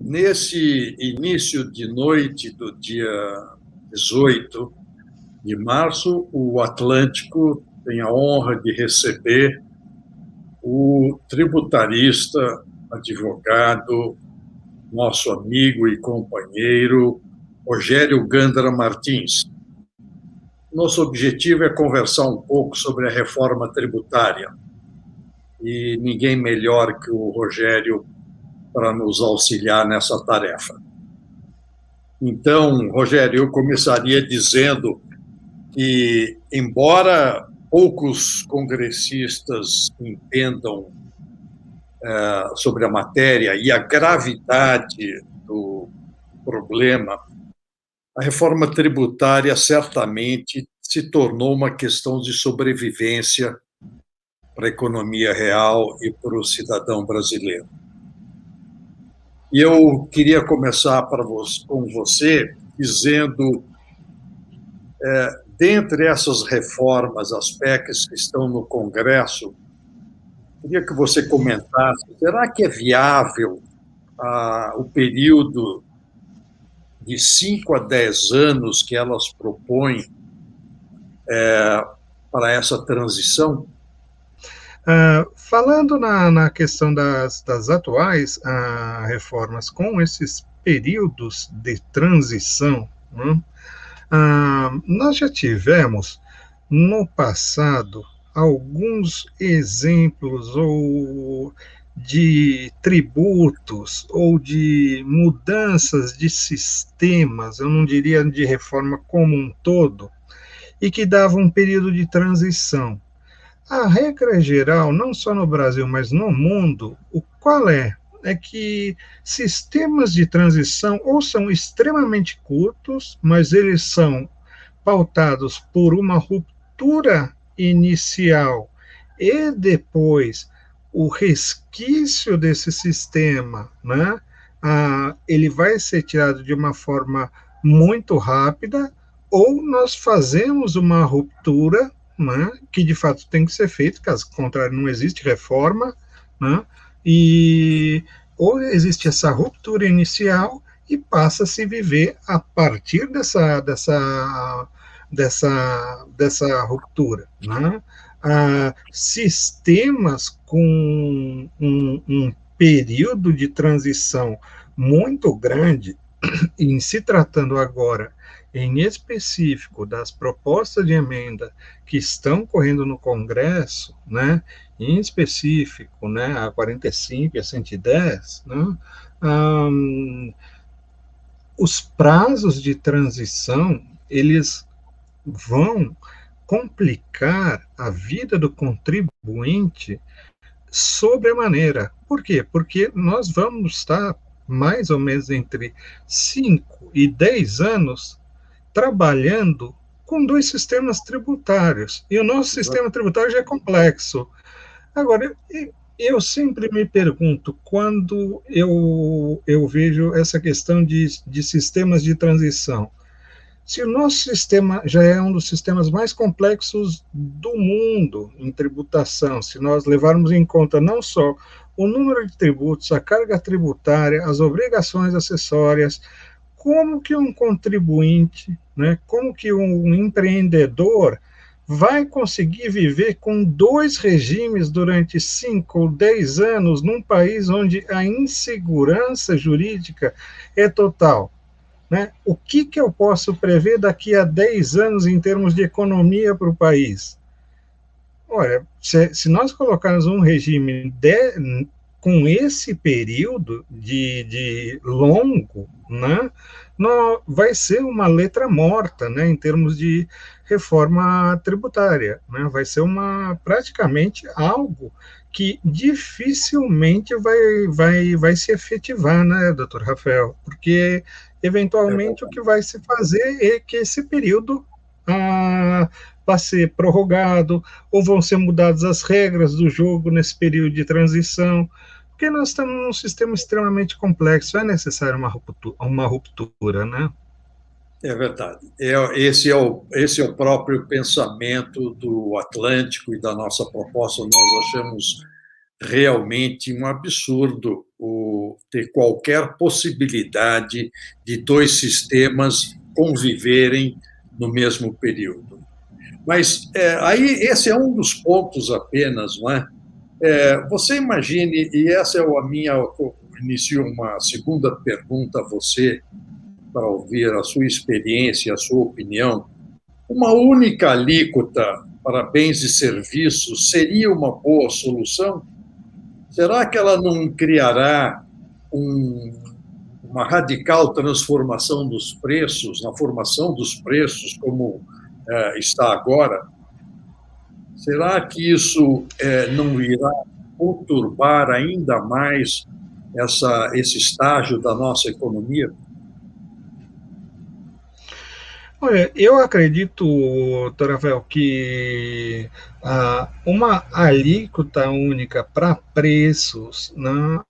Nesse início de noite do dia 18 de março, o Atlântico tem a honra de receber o tributarista, advogado, nosso amigo e companheiro, Rogério Gandara Martins. Nosso objetivo é conversar um pouco sobre a reforma tributária. E ninguém melhor que o Rogério para nos auxiliar nessa tarefa. Então, Rogério, eu começaria dizendo que, embora poucos congressistas entendam sobre a matéria e a gravidade do problema, a reforma tributária certamente se tornou uma questão de sobrevivência para a economia real e para o cidadão brasileiro. E eu queria começar com você dizendo, dentre essas reformas, as PECs que estão no Congresso, queria que você comentasse, será que é viável o período de 5 a 10 anos que elas propõem para essa transição? Falando na questão das atuais reformas, com esses períodos de transição, né, nós já tivemos no passado alguns exemplos ou de tributos ou de mudanças de sistemas, eu não diria de reforma como um todo, e que davam um período de transição. A regra geral, não só no Brasil, mas no mundo, qual é? É que sistemas de transição ou são extremamente curtos, mas eles são pautados por uma ruptura inicial e depois o resquício desse sistema, né? Ele vai ser tirado de uma forma muito rápida, ou nós fazemos uma ruptura, né, que de fato tem que ser feito, caso contrário não existe reforma, né, ou existe essa ruptura inicial e passa a se viver a partir dessa ruptura, né? Sistemas com um período de transição muito grande, em se tratando agora em específico das propostas de emenda que estão correndo no Congresso, né, em específico, né, a 45 e a 110, né, os prazos de transição, eles vão complicar a vida do contribuinte sobremaneira. Por quê? Porque nós vamos estar mais ou menos entre 5 e 10 anos trabalhando com dois sistemas tributários. E o nosso sistema tributário já é complexo. Agora, eu sempre me pergunto, quando eu vejo essa questão de sistemas de transição, se o nosso sistema já é um dos sistemas mais complexos do mundo em tributação, se nós levarmos em conta não só o número de tributos, a carga tributária, as obrigações acessórias, como que um contribuinte, né, como que um empreendedor vai conseguir viver com dois regimes durante 5 ou 10 anos num país onde a insegurança jurídica é total? Né? O que eu posso prever daqui a 10 anos em termos de economia para o país? Olha, se nós colocarmos um regime com esse período de longo, né, vai ser uma letra morta, né, em termos de reforma tributária, né, vai ser praticamente algo que dificilmente vai se efetivar, né, doutor Rafael, porque eventualmente o que vai se fazer é que esse período vai ser prorrogado, ou vão ser mudadas as regras do jogo nesse período de transição, porque nós estamos num sistema extremamente complexo, é necessário uma ruptura, né? É verdade. Esse é o próprio pensamento do Atlântico e da nossa proposta. Nós achamos realmente um absurdo ter qualquer possibilidade de dois sistemas conviverem no mesmo período. Mas aí esse é um dos pontos apenas, não é? Você imagine, e essa é a minha, inicio uma segunda pergunta a você, para ouvir a sua experiência, a sua opinião. Uma única alíquota para bens e serviços seria uma boa solução? Será que ela não criará uma radical transformação dos preços, na formação dos preços, como está agora? Será que isso não irá conturbar ainda mais esse estágio da nossa economia? Olha, eu acredito, Rafael, que uma alíquota única para preços, né,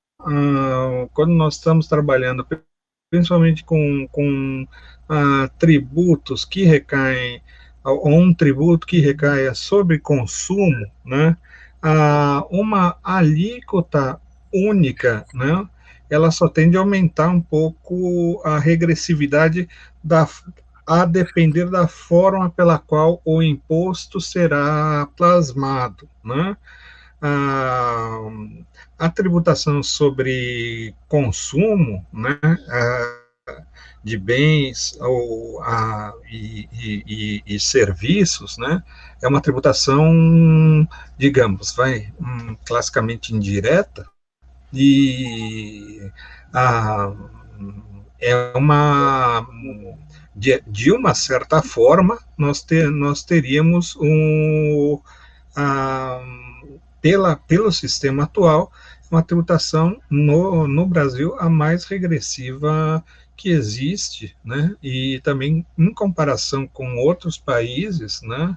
quando nós estamos trabalhando, principalmente com tributos que recaem, ou um tributo que recaia sobre consumo, né, uma alíquota única, né, ela só tende a aumentar um pouco a regressividade da, a depender da forma pela qual o imposto será plasmado, né? A, a tributação sobre consumo, né, de bens e serviços, né, é uma tributação, digamos, classicamente indireta, e a, é uma de uma certa forma, nós teríamos pelo sistema atual, uma tributação no Brasil a mais regressiva que existe, né? E também em comparação com outros países, né?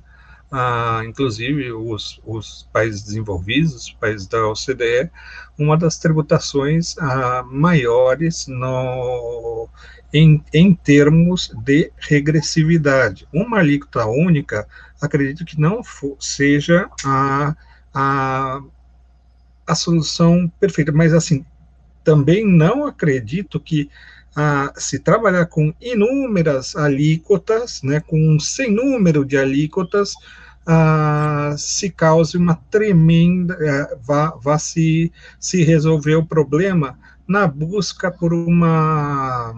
Inclusive os países desenvolvidos, os países da OCDE, uma das tributações maiores em termos de regressividade. Uma alíquota única, acredito que não seja a solução perfeita, mas assim, também não acredito que se trabalhar com inúmeras alíquotas, né, com um sem número de alíquotas, se cause uma tremenda, vá se resolver o problema na busca por uma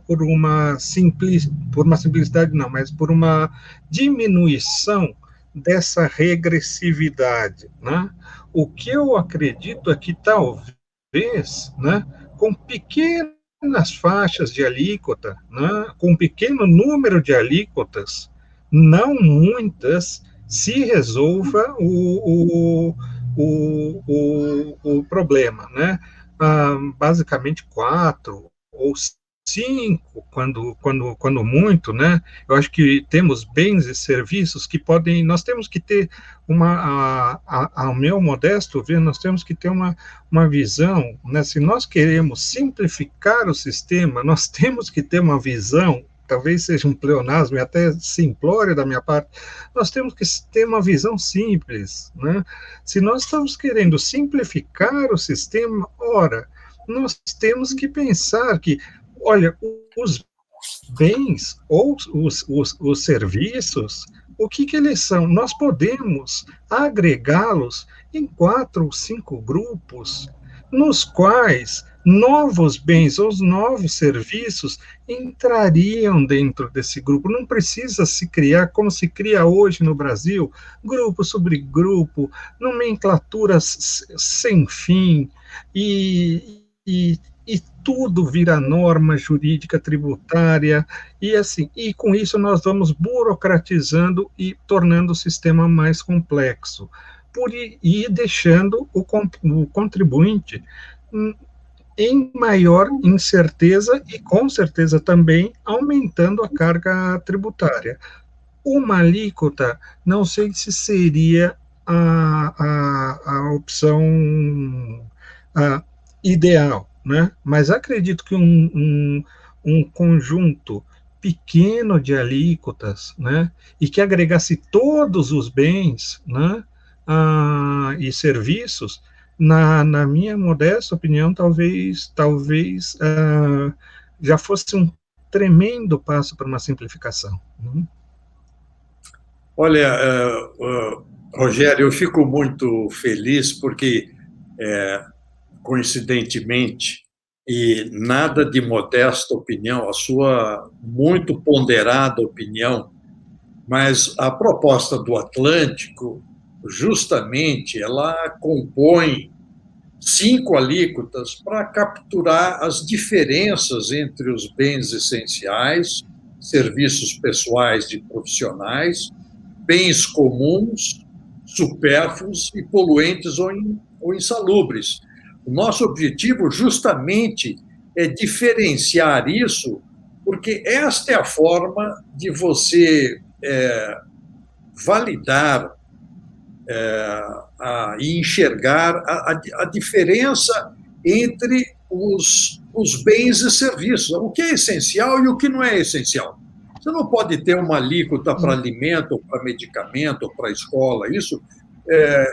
por uma simplicidade não, mas por uma diminuição dessa regressividade, né? O que eu acredito é que talvez, né, com pequenas faixas de alíquota, né, com um pequeno número de alíquotas, não muitas, se resolva o problema, né? Basicamente 4 ou 5, quando muito, né? Eu acho que temos bens e serviços que podem, nós temos que ter ao meu modesto ver, nós temos que ter uma visão, né? Se nós queremos simplificar o sistema, nós temos que ter uma visão, talvez seja um pleonasmo e até simplório da minha parte, nós temos que ter uma visão simples, né? Se nós estamos querendo simplificar o sistema, ora, nós temos que pensar que, olha, os bens ou os serviços, o que eles são? Nós podemos agregá-los em 4 ou 5 grupos, nos quais novos bens ou novos serviços entrariam dentro desse grupo. Não precisa se criar, como se cria hoje no Brasil, grupo sobre grupo, nomenclaturas sem fim, e tudo vira norma jurídica tributária, e assim, e com isso nós vamos burocratizando e tornando o sistema mais complexo, e deixando o contribuinte em maior incerteza e, com certeza, também aumentando a carga tributária. Uma alíquota, não sei se seria a opção ideal, né? Mas acredito que um conjunto pequeno de alíquotas, né, e que agregasse todos os bens, né, e serviços, na minha modesta opinião, talvez já fosse um tremendo passo para uma simplificação. Né? Olha, Rogério, eu fico muito feliz porque, coincidentemente, e nada de modesta opinião, a sua muito ponderada opinião, mas a proposta do Atlântico, justamente, ela compõe 5 alíquotas para capturar as diferenças entre os bens essenciais, serviços pessoais de profissionais, bens comuns, supérfluos e poluentes ou insalubres. O nosso objetivo, justamente, é diferenciar isso, porque esta é a forma de você validar e enxergar a diferença entre os bens e serviços, o que é essencial e o que não é essencial. Você não pode ter uma alíquota para alimento, ou para medicamento, ou para escola, isso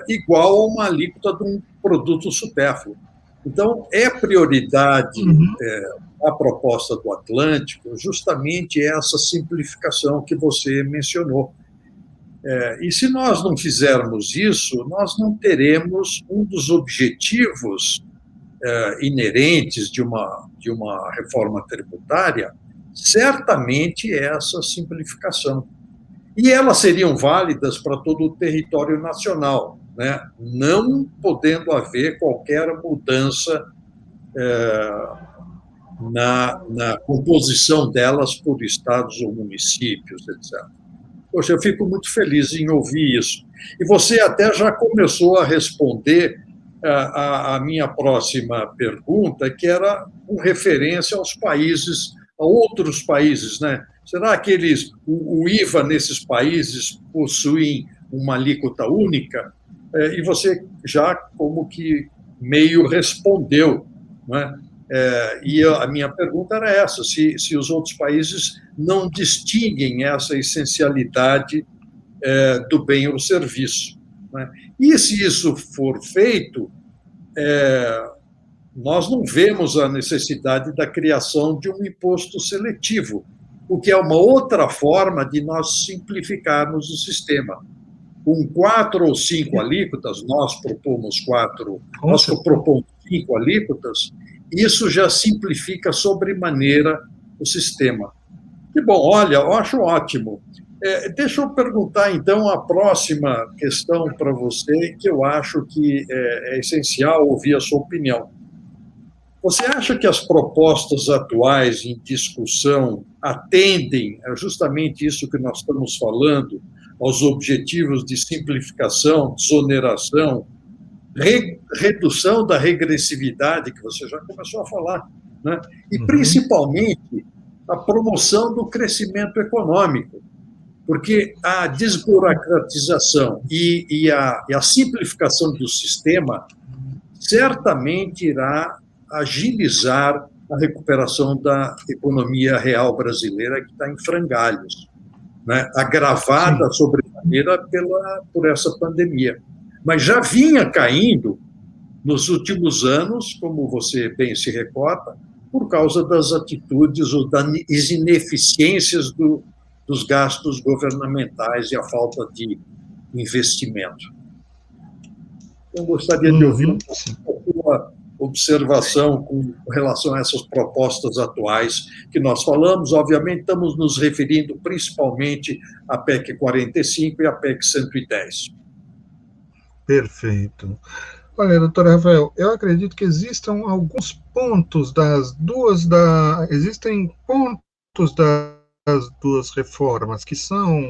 igual a uma alíquota de um produto supérfluo. Então, é prioridade a proposta do Atlântico justamente essa simplificação que você mencionou. E se nós não fizermos isso, nós não teremos um dos objetivos inerentes de uma reforma tributária, certamente essa simplificação. E elas seriam válidas para todo o território nacional, né? Não podendo haver qualquer mudança na composição delas por estados ou municípios, etc. Poxa, eu fico muito feliz em ouvir isso. E você até já começou a responder a minha próxima pergunta, que era com referência aos países, a outros países, né? Será que o IVA nesses países possuem uma alíquota única? E você já como que meio respondeu, né? E a minha pergunta era essa, se os outros países não distinguem essa essencialidade do bem ou serviço. Né? E se isso for feito, nós não vemos a necessidade da criação de um imposto seletivo, o que é uma outra forma de nós simplificarmos o sistema. Com 4 ou 5 alíquotas, nós propomos 5 alíquotas, isso já simplifica sobremaneira o sistema. Que bom, olha, eu acho ótimo. Deixa eu perguntar, então, a próxima questão para você, que eu acho que é essencial ouvir a sua opinião. Você acha que as propostas atuais em discussão atendem a justamente isso que nós estamos falando, aos objetivos de simplificação, desoneração, redução da regressividade, que você já começou a falar, né? E, principalmente, a promoção do crescimento econômico, porque a desburocratização e a simplificação do sistema certamente irá agilizar a recuperação da economia real brasileira, que está em frangalhos, né? Agravada sobremaneira por essa pandemia. Mas já vinha caindo nos últimos anos, como você bem se recorda, por causa das atitudes ou das ineficiências dos gastos governamentais e a falta de investimento. Eu gostaria de ouvir a sua observação com relação a essas propostas atuais que nós falamos. Obviamente, estamos nos referindo principalmente à PEC 45 e à PEC 110. Perfeito. Olha, doutor Rafael, eu acredito que existam alguns pontos existem pontos das duas reformas que são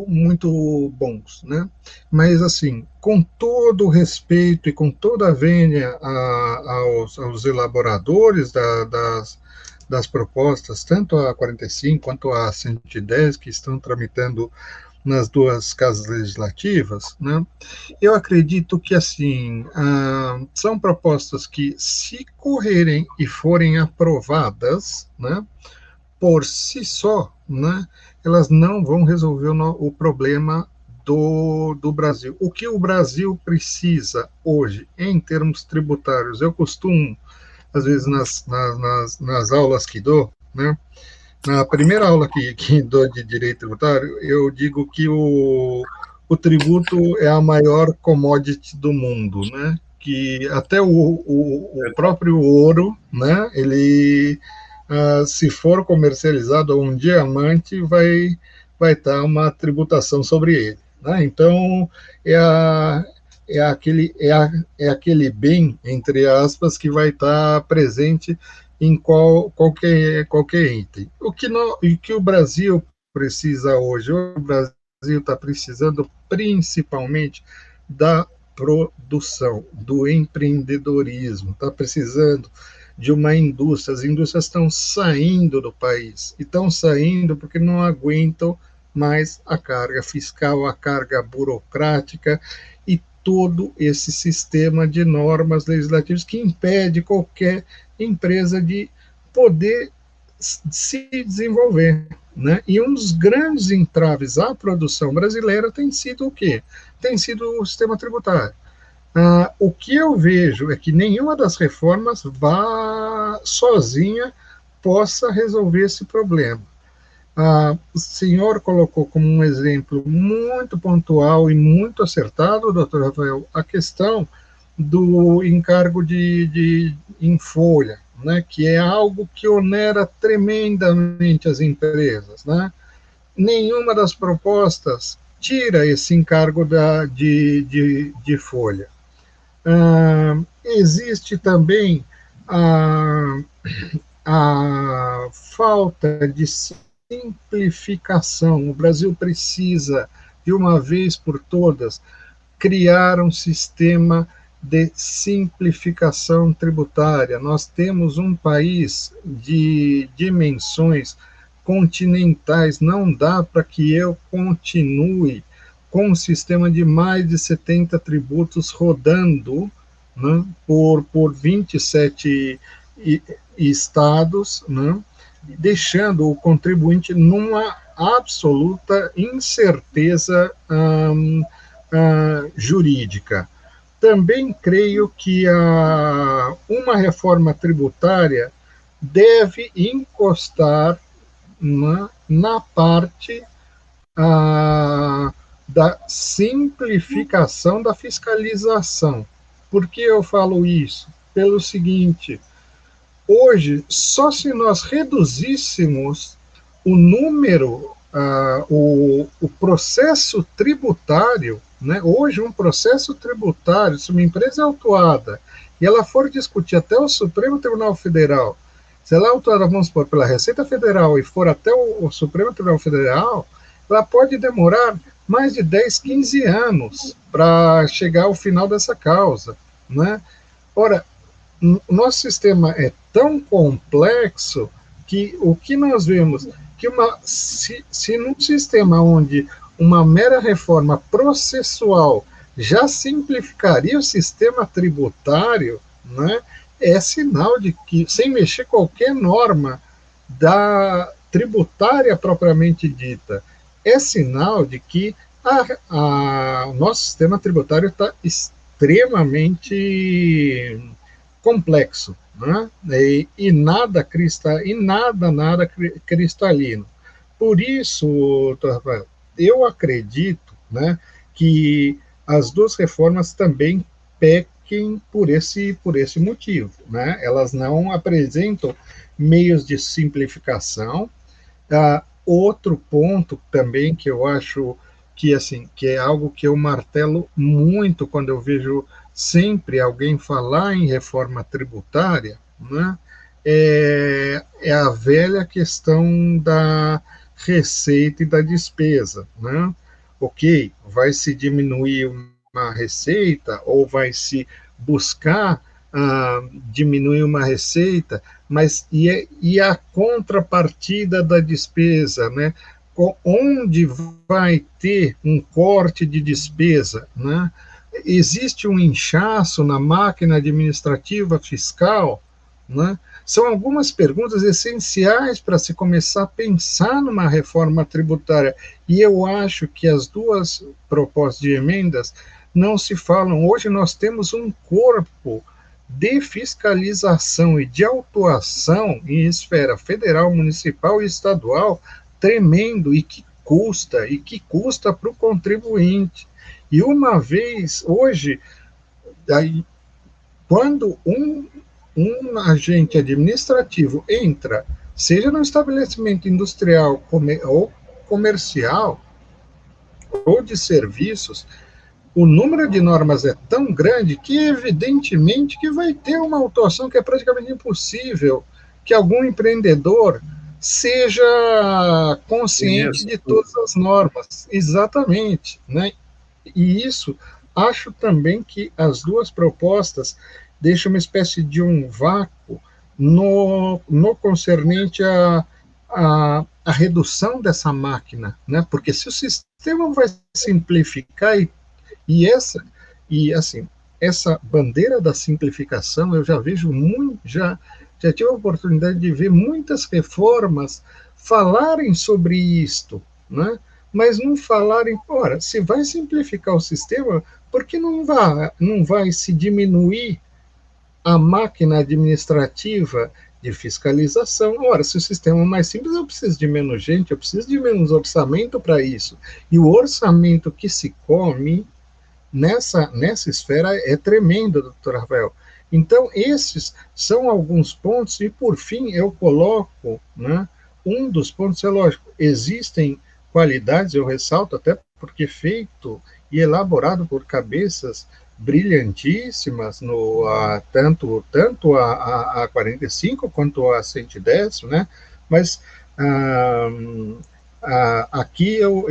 muito bons, né? Mas, assim, com todo o respeito e com toda a vênia aos elaboradores das propostas, tanto a 45 quanto a 110, que estão tramitando nas duas casas legislativas, né? Eu acredito que, assim, são propostas que, se correrem e forem aprovadas, né, por si só, né, elas não vão resolver o problema do Brasil. O que o Brasil precisa hoje, em termos tributários, eu costumo, às vezes, nas aulas que dou, né? Na primeira aula que dou de direito tributário, eu digo que o tributo é a maior commodity do mundo, né? Que até o próprio ouro, né? Ele, se for comercializado um diamante, vai estar uma tributação sobre ele, né? Então, é, a, é aquele bem, entre aspas, que vai estar presente em qualquer item. O que o Brasil precisa hoje? O Brasil está precisando principalmente da produção, do empreendedorismo, está precisando de uma indústria. As indústrias estão saindo do país, e estão saindo porque não aguentam mais a carga fiscal, a carga burocrática e todo esse sistema de normas legislativas que impede qualquer empresa de poder se desenvolver. Né? E um dos grandes entraves à produção brasileira tem sido o quê? Tem sido o sistema tributário. O que eu vejo é que nenhuma das reformas sozinha possa resolver esse problema. O senhor colocou como um exemplo muito pontual e muito acertado, doutor Rafael, a questão do encargo em folha, né, que é algo que onera tremendamente as empresas. Né? Nenhuma das propostas tira esse encargo de folha. Existe também a falta de simplificação. O Brasil precisa, de uma vez por todas, criar um sistema de simplificação tributária. Nós temos um país de dimensões continentais, não dá para que eu continue com um sistema de mais de 70 tributos rodando, né, por 27 estados, né, deixando o contribuinte numa absoluta incerteza jurídica. Também creio que uma reforma tributária deve encostar na parte da simplificação da fiscalização. Por que eu falo isso? Pelo seguinte: hoje, só se nós reduzíssemos o número, o processo tributário, né? Hoje, um processo tributário, se uma empresa é autuada e ela for discutir até o Supremo Tribunal Federal, se ela é autuada, vamos supor, pela Receita Federal e for até o Supremo Tribunal Federal, ela pode demorar mais de 10, 15 anos para chegar ao final dessa causa. Né? Ora, o nosso sistema é tão complexo que o que nós vemos, que se num sistema onde uma mera reforma processual já simplificaria o sistema tributário, né, é sinal de que, sem mexer qualquer norma da tributária propriamente dita, é sinal de que o nosso sistema tributário está extremamente complexo, né? E nada cristalino. Por isso, Rafael, eu acredito, né, que as duas reformas também pequem por esse motivo. Né? Elas não apresentam meios de simplificação. Outro ponto também que eu acho que, assim, que é algo que eu martelo muito quando eu vejo sempre alguém falar em reforma tributária, né, é a velha questão da receita e da despesa. Né? Ok, vai se diminuir uma receita ou vai se buscar diminuir uma receita, mas e a contrapartida da despesa, né? Onde vai ter um corte de despesa, né? Existe um inchaço na máquina administrativa fiscal, né? São algumas perguntas essenciais para se começar a pensar numa reforma tributária. E eu acho que as duas propostas de emendas não se falam. Hoje nós temos um corpo de fiscalização e de autuação em esfera federal, municipal e estadual tremendo e que custa para o contribuinte. E uma vez, hoje, aí, quando um agente administrativo entra, seja no estabelecimento industrial ou comercial, ou de serviços, o número de normas é tão grande que, evidentemente, que vai ter uma autuação que é praticamente impossível que algum empreendedor seja consciente de todas as normas. Exatamente, né? E isso, acho também que as duas propostas deixam uma espécie de um vácuo no concernente a redução dessa máquina, né? Porque se o sistema vai simplificar e assim, essa bandeira da simplificação eu já vejo muito, já tive a oportunidade de ver muitas reformas falarem sobre isto, né? Mas não falarem, ora, se vai simplificar o sistema, por que não vai se diminuir a máquina administrativa de fiscalização? Ora, se o sistema é mais simples, eu preciso de menos gente, eu preciso de menos orçamento para isso. E o orçamento que se come nessa esfera é tremendo, doutor Rafael. Então, esses são alguns pontos, e por fim eu coloco, né, um dos pontos, é lógico, existem qualidades, eu ressalto até porque feito e elaborado por cabeças brilhantíssimas, tanto a 45 quanto a 110, né, mas ah, aqui eu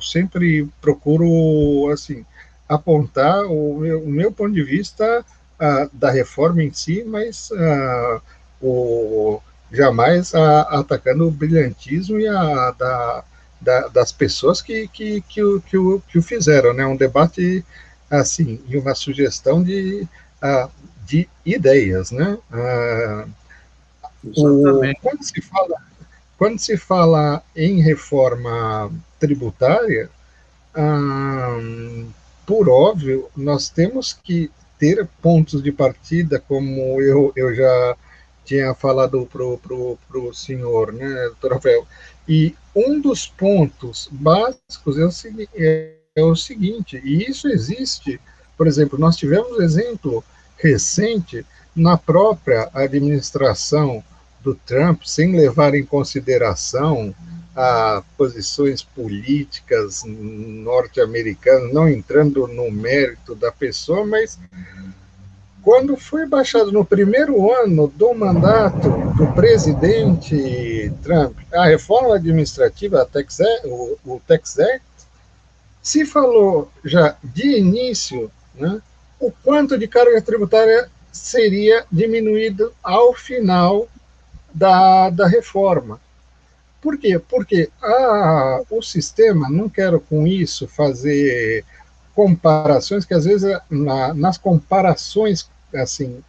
sempre procuro assim apontar o meu ponto de vista da reforma em si, mas jamais atacando o brilhantismo e das pessoas que o fizeram, né? Um debate assim e uma sugestão de ideias, né? Exatamente. Quando se fala em reforma tributária, por óbvio, nós temos que ter pontos de partida, como eu já tinha falado para o senhor, né, doutor Rafael. E um dos pontos básicos é o seguinte, e isso existe, por exemplo, nós tivemos exemplo recente na própria administração do Trump, sem levar em consideração posições políticas norte-americanas, não entrando no mérito da pessoa, mas quando foi baixado no primeiro ano do mandato do presidente Trump a reforma administrativa, o Tax Act, se falou já de início, né, o quanto de carga tributária seria diminuído ao final da reforma. Por quê? Porque o sistema, não quero com isso fazer comparações, que às vezes nas comparações, assim,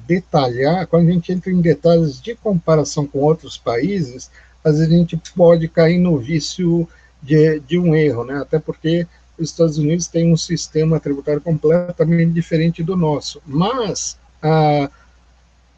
detalhar, quando a gente entra em detalhes de comparação com outros países, às vezes a gente pode cair no vício de um erro, né? Até porque os Estados Unidos têm um sistema tributário completamente diferente do nosso. Mas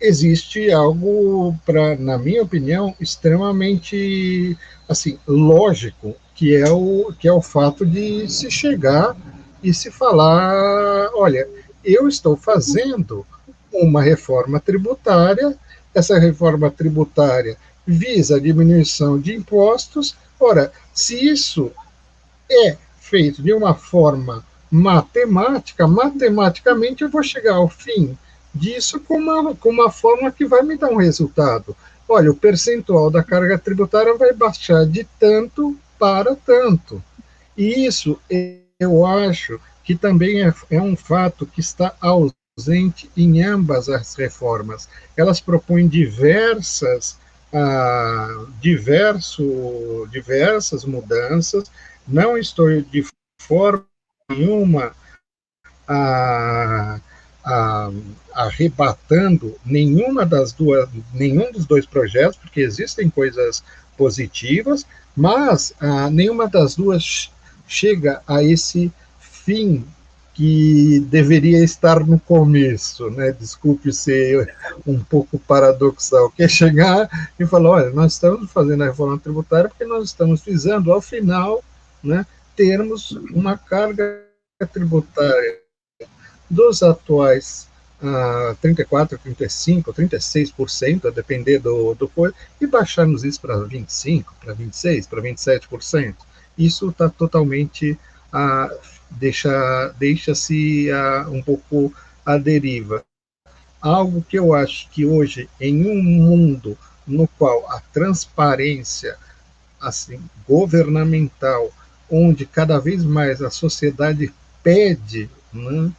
existe algo, na minha opinião, extremamente assim, lógico, que é o fato de se chegar e se falar, olha, eu estou fazendo uma reforma tributária, essa reforma tributária visa a diminuição de impostos. Ora, se isso é feito de uma forma matemática, matematicamente eu vou chegar ao fim disso com uma fórmula que vai me dar um resultado. Olha, o percentual da carga tributária vai baixar de tanto para tanto. E isso eu acho que também é um fato que está ausente em ambas as reformas. Elas propõem diversas mudanças. Não estou de forma nenhuma a, arrebatando nenhum dos dois projetos, porque existem coisas positivas, mas nenhuma das duas chega a esse fim que deveria estar no começo, né? Desculpe ser um pouco paradoxal, que é chegar e falar, olha, nós estamos fazendo a reforma tributária porque nós estamos visando, ao final, né, termos uma carga tributária dos atuais 34%, 35%, 36%, a depender do coisa, e baixarmos isso para 25%, para 26%, para 27%. Isso está totalmente, deixa-se um pouco à deriva. Algo que eu acho que hoje, em um mundo no qual a transparência assim, governamental, onde cada vez mais a sociedade pede, né,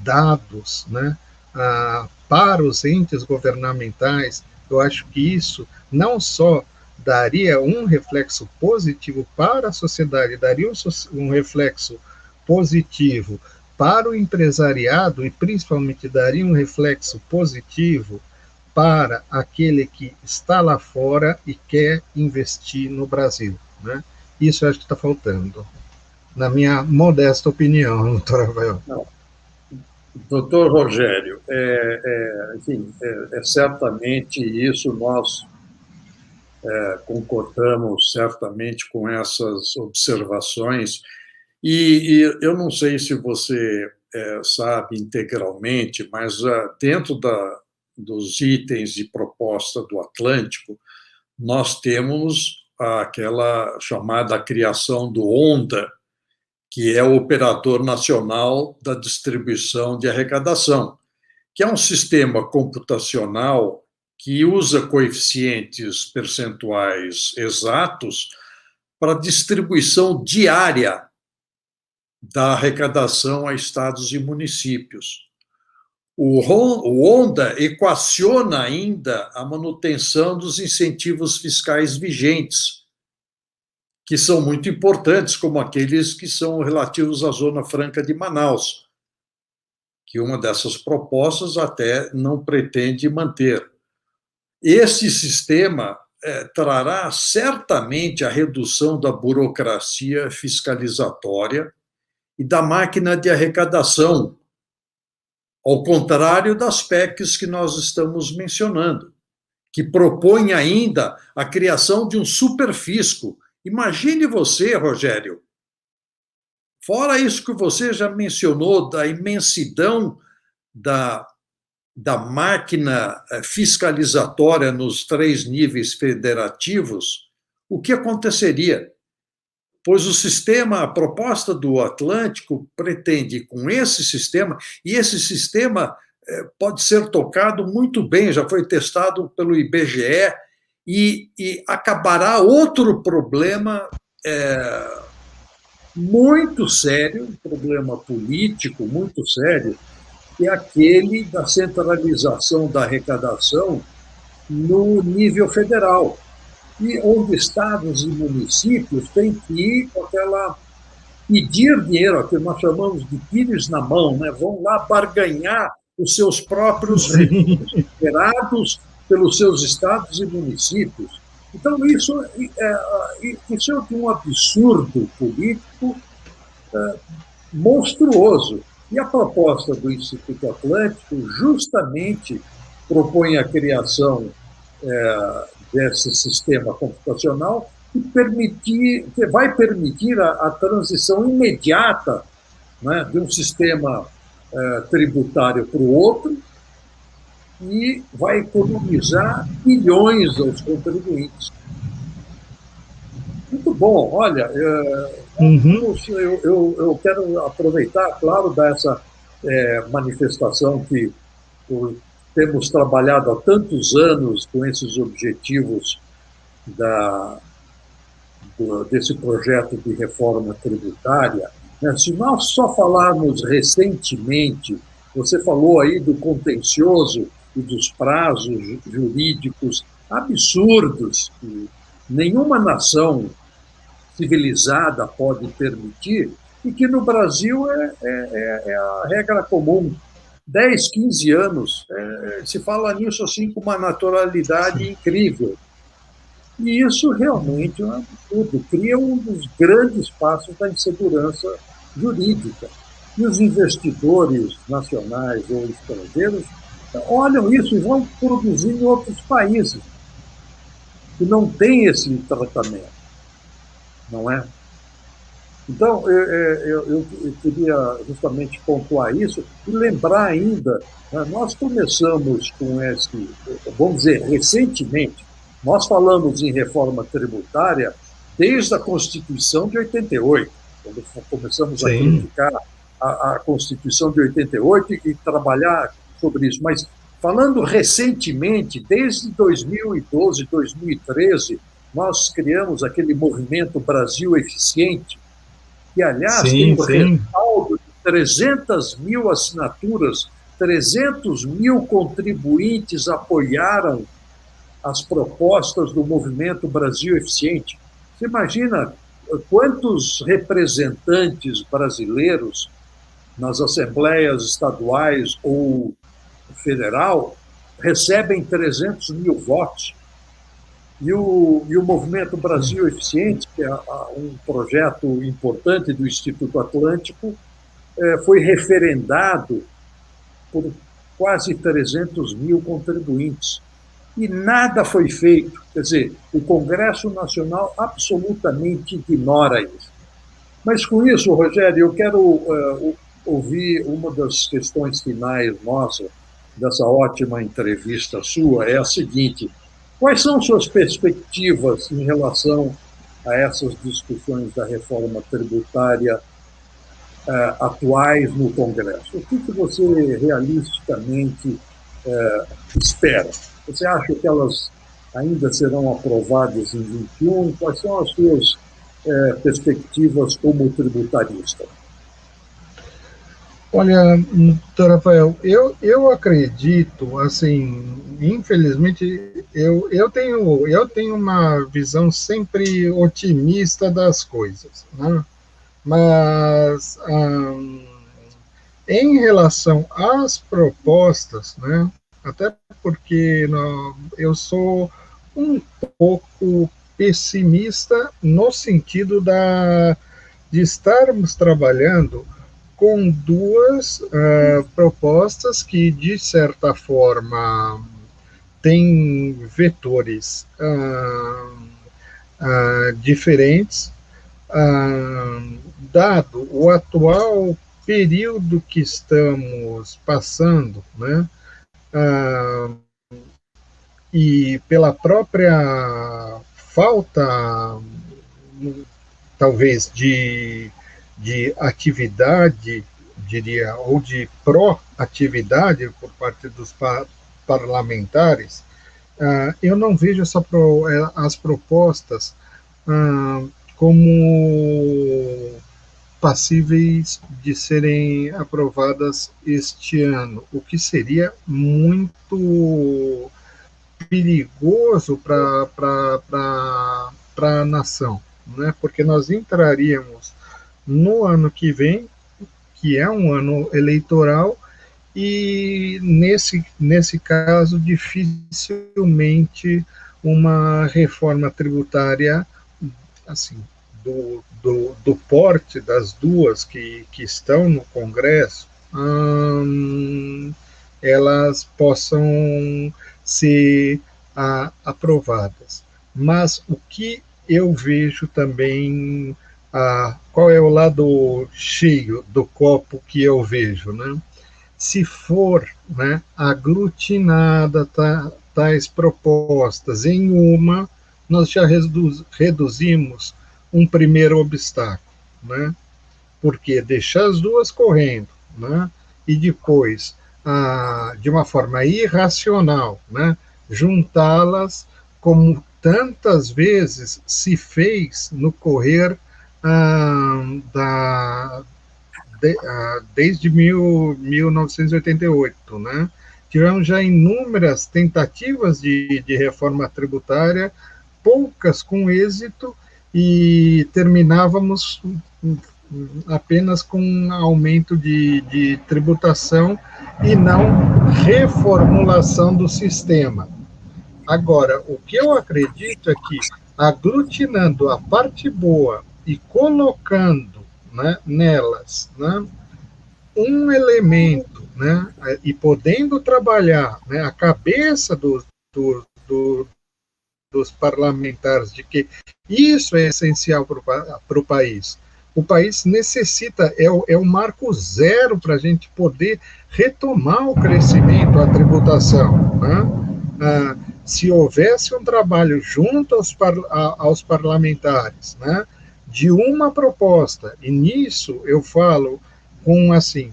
dados, né, para os entes governamentais, eu acho que isso não só daria um reflexo positivo para a sociedade, daria um reflexo positivo para o empresariado e principalmente daria um reflexo positivo para aquele que está lá fora e quer investir no Brasil, né? Isso eu acho que está faltando, na minha modesta opinião, doutor Rafael. Não. Doutor Rogério, enfim, certamente isso nós concordamos certamente com essas observações, e eu não sei se você sabe integralmente, mas dentro dos itens de proposta do Atlântico, nós temos aquela chamada criação do ONDA, que é o Operador Nacional da Distribuição de Arrecadação, que é um sistema computacional que usa coeficientes percentuais exatos para distribuição diária da arrecadação a estados e municípios. O ONDA equaciona ainda a manutenção dos incentivos fiscais vigentes, que são muito importantes, como aqueles que são relativos à Zona Franca de Manaus, que uma dessas propostas até não pretende manter. Esse sistema trará certamente a redução da burocracia fiscalizatória e da máquina de arrecadação, ao contrário das PECs que nós estamos mencionando, que propõem ainda a criação de um superfisco. Imagine você, Rogério, fora isso que você já mencionou, da imensidão da máquina fiscalizatória nos 3 níveis federativos, o que aconteceria? Pois a proposta do Atlântico pretende, com esse sistema, e esse sistema pode ser tocado muito bem, já foi testado pelo IBGE, e acabará outro problema muito sério, um problema político muito sério, que é aquele da centralização da arrecadação no nível federal, e onde estados e municípios têm que ir com pedir dinheiro, o que nós chamamos de pires na mão, né? Vão lá barganhar os seus próprios recursos gerados pelos seus estados e municípios. Então, isso é de um absurdo político monstruoso. E a proposta do Instituto Atlântico justamente propõe a criação desse sistema computacional que vai permitir a transição imediata, né, de um sistema tributário para o outro, e vai economizar bilhões aos contribuintes. Muito bom. Olha, eu quero aproveitar, claro, dessa manifestação que temos trabalhado há tantos anos com esses objetivos desse projeto de reforma tributária. Né? Se nós só falarmos recentemente, você falou aí do contencioso e dos prazos jurídicos absurdos que nenhuma nação civilizada pode permitir, e que no Brasil é a regra comum. 10, 15 anos, se fala nisso assim com uma naturalidade incrível. E isso realmente é um absurdo, cria um dos grandes passos da insegurança jurídica. E os investidores nacionais ou estrangeiros olham isso e vão produzir em outros países que não têm esse tratamento, não é? Então, eu queria justamente pontuar isso e lembrar ainda, né, nós começamos com esse, vamos dizer, recentemente, nós falamos em reforma tributária desde a Constituição de 88, quando começamos a Sim, criticar a Constituição de 88 e trabalhar sobre isso. Mas, falando recentemente, desde 2012, 2013, nós criamos aquele movimento Brasil Eficiente, que, aliás, tem sim, o sim, respaldo de 300 mil assinaturas, 300 mil contribuintes apoiaram as propostas do Movimento Brasil Eficiente. Você imagina quantos representantes brasileiros nas assembleias estaduais ou federal recebem 300 mil votos? E o Movimento sim. Brasil Eficiente, que é um projeto importante do Instituto Atlântico, foi referendado por quase 300 mil contribuintes. E nada foi feito. Quer dizer, o Congresso Nacional absolutamente ignora isso. Mas com isso, Rogério, eu quero ouvir uma das questões finais nossa, dessa ótima entrevista sua, é a seguinte: quais são suas perspectivas em relação a essas discussões da reforma tributária atuais no Congresso? O que você realisticamente espera? Você acha que elas ainda serão aprovadas em 21? Quais são as suas perspectivas como tributarista? Olha, doutor Rafael, eu acredito, assim, infelizmente, eu tenho uma visão sempre otimista das coisas, né? Mas, em relação às propostas, né, até porque eu sou um pouco pessimista no sentido de estarmos trabalhando com duas propostas que, de certa forma, têm vetores diferentes, dado o atual período que estamos passando, né, e pela própria falta, talvez, de atividade, diria, ou de proatividade por parte dos parlamentares, eu não vejo as propostas como passíveis de serem aprovadas este ano, o que seria muito perigoso para a nação, né? Porque nós entraríamos no ano que vem, que é um ano eleitoral, e nesse caso, dificilmente uma reforma tributária, assim, do porte das duas que estão no Congresso, elas possam ser aprovadas. Mas o que eu vejo também, qual é o lado cheio do copo que eu vejo, né? Se for, né, aglutinada tais propostas em uma, nós já reduzimos um primeiro obstáculo, né? Porque deixar as duas correndo, né? E depois, de uma forma irracional, né? Juntá-las como tantas vezes se fez no correr desde 1988, né? Tivemos já inúmeras tentativas de reforma tributária, poucas com êxito, e terminávamos apenas com aumento de tributação e não reformulação do sistema. Agora, o que eu acredito é que, aglutinando a parte boa e colocando, né, nelas, né, um elemento, né, e podendo trabalhar, né, a cabeça dos parlamentares de que isso é essencial para o país. O país necessita, é o marco zero para a gente poder retomar o crescimento, a tributação. Né? Se houvesse um trabalho junto aos parlamentares, né, de uma proposta, e nisso eu falo com, assim,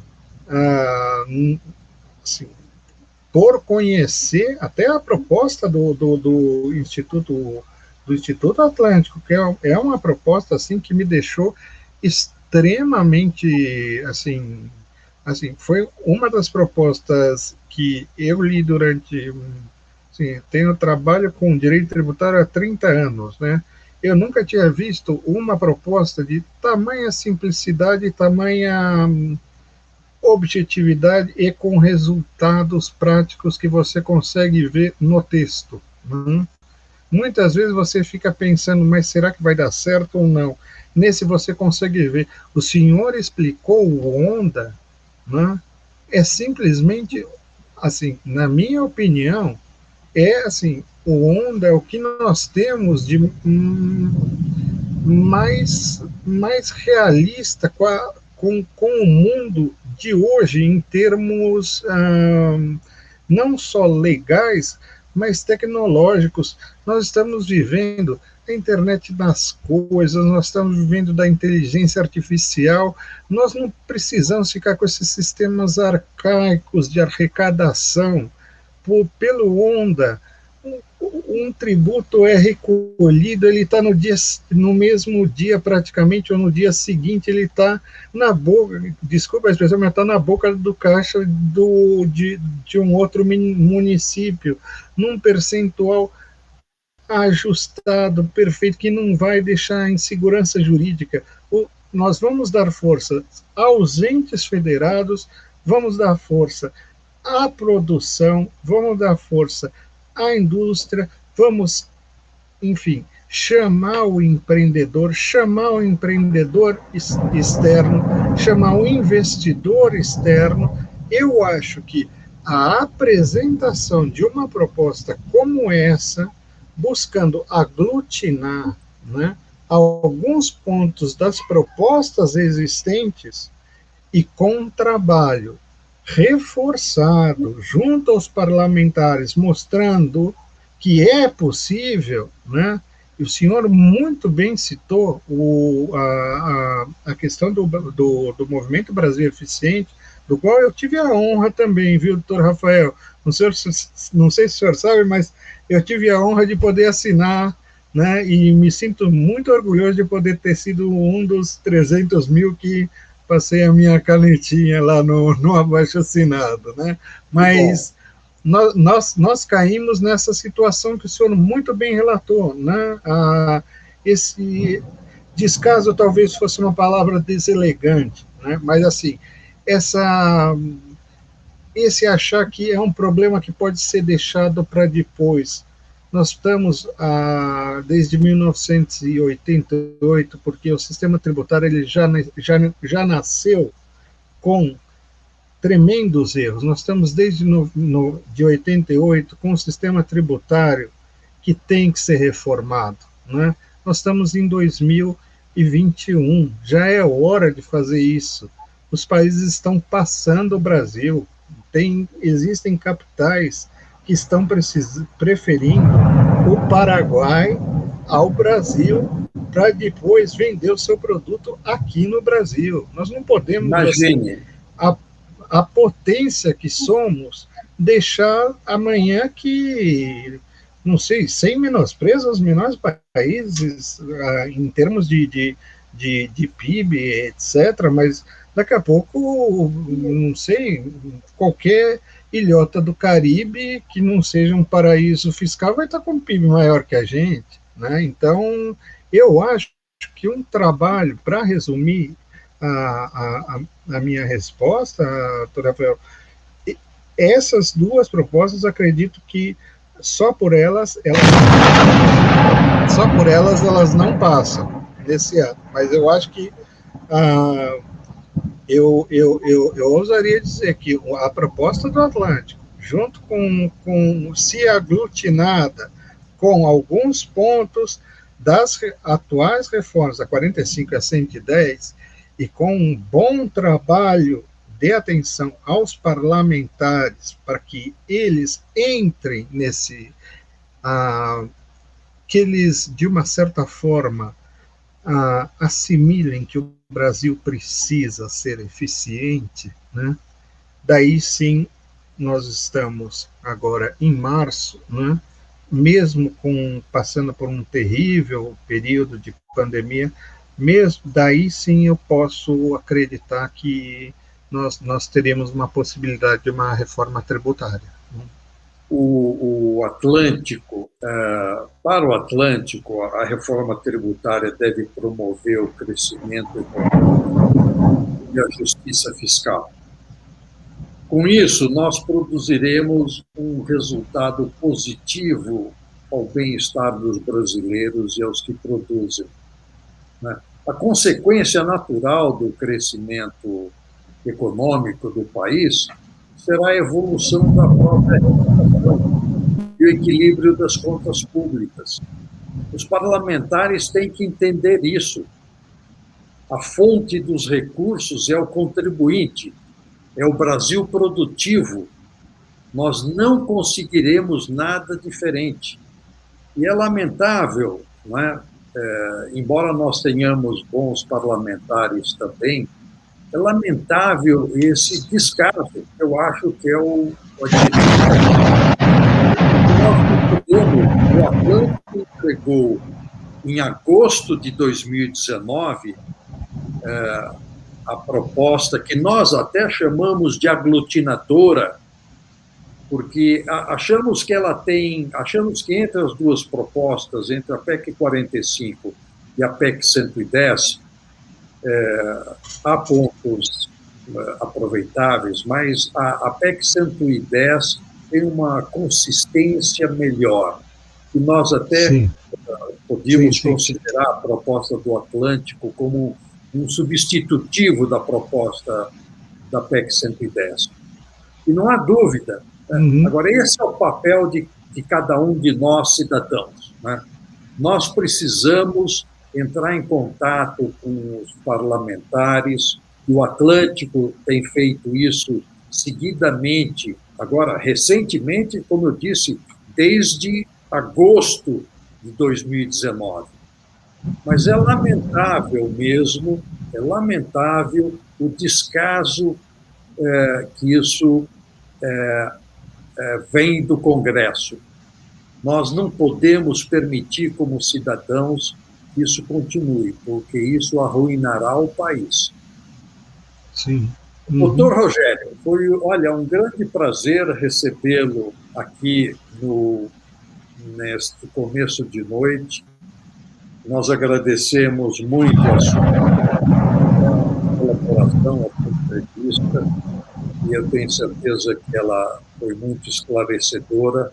assim, por conhecer até a proposta do Instituto Atlântico, que é uma proposta assim que me deixou extremamente assim, foi uma das propostas que eu li durante, assim, tenho trabalho com direito tributário há 30 anos, né? Eu nunca tinha visto uma proposta de tamanha simplicidade e tamanha objetividade e com resultados práticos que você consegue ver no texto. Né? Muitas vezes você fica pensando, mas será que vai dar certo ou não? Nesse você consegue ver. O senhor explicou o onda, né? É simplesmente, assim, na minha opinião, é assim, o onda é o que nós temos de mais realista com o mundo de hoje, em termos não só legais, mas tecnológicos. Nós estamos vivendo a internet das coisas, nós estamos vivendo da inteligência artificial, nós não precisamos ficar com esses sistemas arcaicos de arrecadação. Pelo onda, um tributo é recolhido, ele está no mesmo dia praticamente, ou no dia seguinte ele está na boca, desculpa a expressão, mas está na boca do caixa de um outro município, num percentual ajustado, perfeito, que não vai deixar insegurança jurídica. Nós vamos dar força aos entes federados, vamos dar força à produção, vamos dar força à indústria, vamos, enfim, chamar o empreendedor externo, chamar o investidor externo. Eu acho que a apresentação de uma proposta como essa, buscando aglutinar, né, alguns pontos das propostas existentes e com trabalho reforçado junto aos parlamentares, mostrando que é possível, né? E o senhor muito bem citou a questão do Movimento Brasil Eficiente, do qual eu tive a honra também, viu, doutor Rafael? Não sei se o senhor sabe, mas eu tive a honra de poder assinar, né? E me sinto muito orgulhoso de poder ter sido um dos 300 mil que passei a minha canetinha lá no abaixo-assinado, né? Mas nós caímos nessa situação que o senhor muito bem relatou, né? Esse descaso talvez fosse uma palavra deselegante, né? Mas assim, esse achar que é um problema que pode ser deixado para depois. Nós estamos desde 1988, porque o sistema tributário ele já nasceu com tremendos erros. Nós estamos desde de 88 com um sistema tributário que tem que ser reformado, né? Nós estamos em 2021, já é hora de fazer isso. Os países estão passando o Brasil, existem capitais que estão preferindo o Paraguai ao Brasil para depois vender o seu produto aqui no Brasil. Nós não podemos, imagine, a potência que somos, deixar amanhã que, não sei, sem menosprezo aos menores países, em termos de PIB, etc., mas daqui a pouco, não sei, qualquer ilhota do Caribe que não seja um paraíso fiscal vai estar com um PIB maior que a gente, né? Então, eu acho que um trabalho, para resumir, a minha resposta, doutor Rafael. Essas duas propostas, acredito que só por elas elas não passam desse ano. Mas eu acho que eu ousaria dizer que a proposta do Atlântico, junto se aglutinada com alguns pontos das atuais reformas, a 45 e a 110, e com um bom trabalho de atenção aos parlamentares para que eles entrem nesse, que eles, de uma certa forma, assimilem que o Brasil precisa ser eficiente, né? Daí sim, nós estamos agora em março, né? Mesmo passando por um terrível período de pandemia, mesmo daí sim eu posso acreditar que nós teríamos uma possibilidade de uma reforma tributária. O Atlântico, para o Atlântico, a reforma tributária deve promover o crescimento econômico e a justiça fiscal. Com isso, nós produziremos um resultado positivo ao bem-estar dos brasileiros e aos que produzem. A consequência natural do crescimento econômico do país será a evolução da própria reputação e o equilíbrio das contas públicas. Os parlamentares têm que entender isso. A fonte dos recursos é o contribuinte, é o Brasil produtivo. Nós não conseguiremos nada diferente. E é lamentável, não é? Embora nós tenhamos bons parlamentares também, é lamentável esse descaso, eu acho que é o o Atlântico entregou em agosto de 2019 a proposta que nós até chamamos de aglutinadora, porque achamos que entre as duas propostas, entre a PEC 45 e a PEC 110, há pontos aproveitáveis, mas a PEC 110 tem uma consistência melhor. E nós até podíamos considerar a proposta do Atlântico como um substitutivo da proposta da PEC 110. E não há dúvida. Agora, esse é o papel de cada um de nós, cidadãos. Né? Nós precisamos entrar em contato com os parlamentares, e o Atlântico tem feito isso seguidamente, agora, recentemente, como eu disse, desde agosto de 2019. Mas é lamentável mesmo, é lamentável o descaso que isso vem do Congresso. Nós não podemos permitir, como cidadãos, que isso continue, porque isso arruinará o país. Sim. Doutor Rogério, foi, olha, um grande prazer recebê-lo aqui neste começo de noite. Nós agradecemos muito a sua colaboração, a sua entrevista, e eu tenho certeza que ela foi muito esclarecedora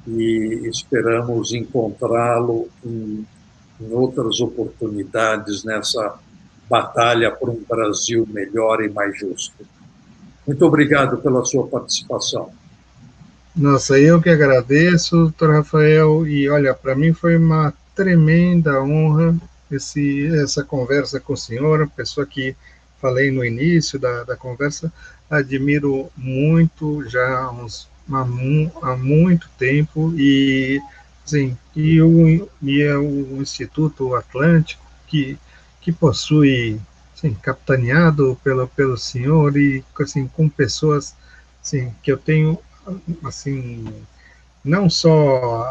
e esperamos encontrá-lo em outras oportunidades nessa batalha por um Brasil melhor e mais justo. Muito obrigado pela sua participação. Nossa, eu que agradeço, doutor Rafael, e olha, para mim foi uma tremenda honra essa conversa com o senhor, pessoa que falei no início da conversa, admiro muito já há muito tempo, e assim, e o Instituto Atlântico, que possui, assim, capitaneado pelo senhor, e assim, com pessoas assim, que eu tenho, assim, não só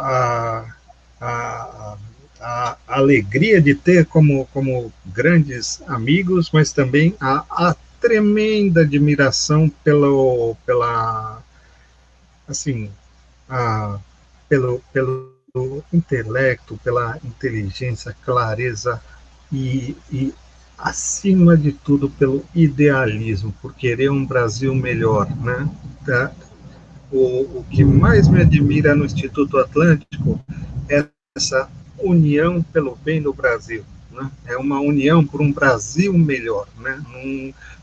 a alegria de ter como grandes amigos, mas também a tremenda admiração pela assim, pelo intelecto, pela inteligência, clareza e acima de tudo, pelo idealismo, por querer um Brasil melhor, né? Tá? O que mais me admira no Instituto Atlântico é essa união pelo bem do Brasil. Né? É uma união por um Brasil melhor. Né?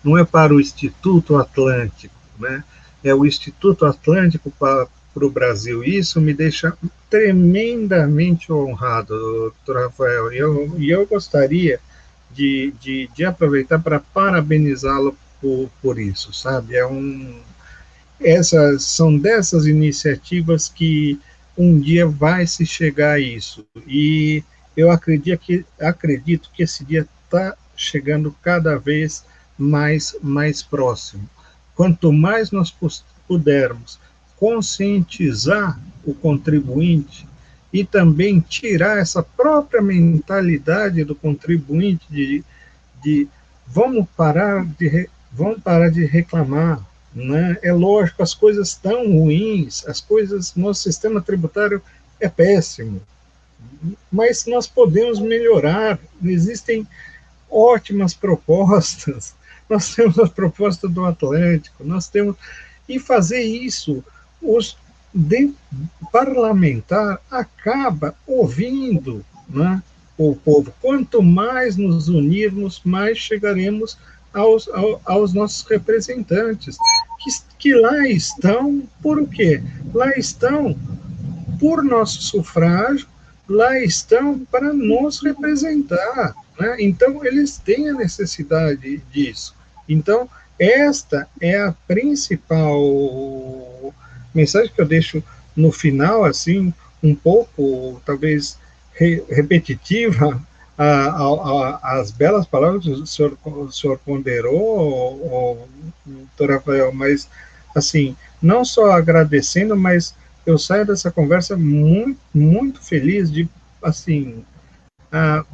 Não é para o Instituto Atlântico, né? É o Instituto Atlântico para o Brasil. Isso me deixa tremendamente honrado, doutor Rafael. E eu gostaria de aproveitar para parabenizá-lo por isso, sabe? Essas são dessas iniciativas que um dia vai se chegar a isso. E eu acredito que esse dia está chegando cada vez mais próximo. Quanto mais nós pudermos conscientizar o contribuinte e também tirar essa própria mentalidade do contribuinte de vamos parar de reclamar, né? É lógico, as coisas estão ruins, nosso sistema tributário é péssimo, mas nós podemos melhorar, existem ótimas propostas, nós temos a proposta do Atlântico, e fazer isso, o parlamentar acaba ouvindo, né, o povo. Quanto mais nos unirmos, mais chegaremos aos nossos representantes, que lá estão por o quê? Lá estão por nosso sufrágio, lá estão para nos representar. Né? Então, eles têm a necessidade disso. Então, esta é a principal mensagem que eu deixo no final, assim, um pouco, talvez, repetitiva, as belas palavras que o senhor ponderou, doutor Rafael, mas, assim, não só agradecendo, mas eu saio dessa conversa muito, muito feliz de, assim,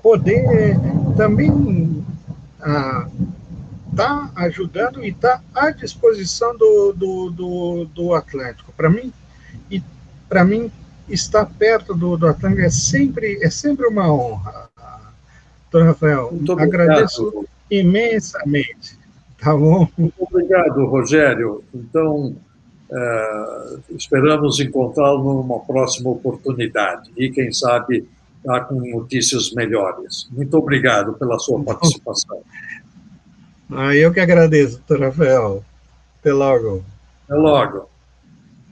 poder também tá ajudando e tá à disposição do Atlântico. Para mim, estar perto do Atlântico é sempre uma honra. Doutor Rafael, agradeço imensamente. Tá bom? Muito obrigado, Rogério. Então, esperamos encontrá-lo numa próxima oportunidade e, quem sabe, tá com notícias melhores. Muito obrigado pela sua participação. Eu que agradeço, doutor Rafael. Até logo. Até logo.